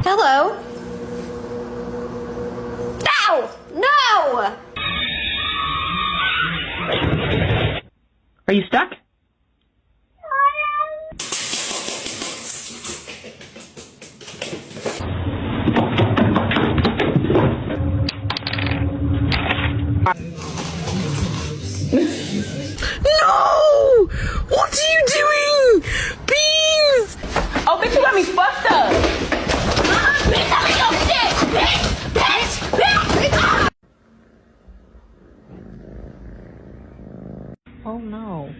Hello? Ow! No! Are you stuck? No! What are you doing? Beans! Oh, bitch, you got me fucked up. Bitch, I'm in your shit! Bitch! Oh no.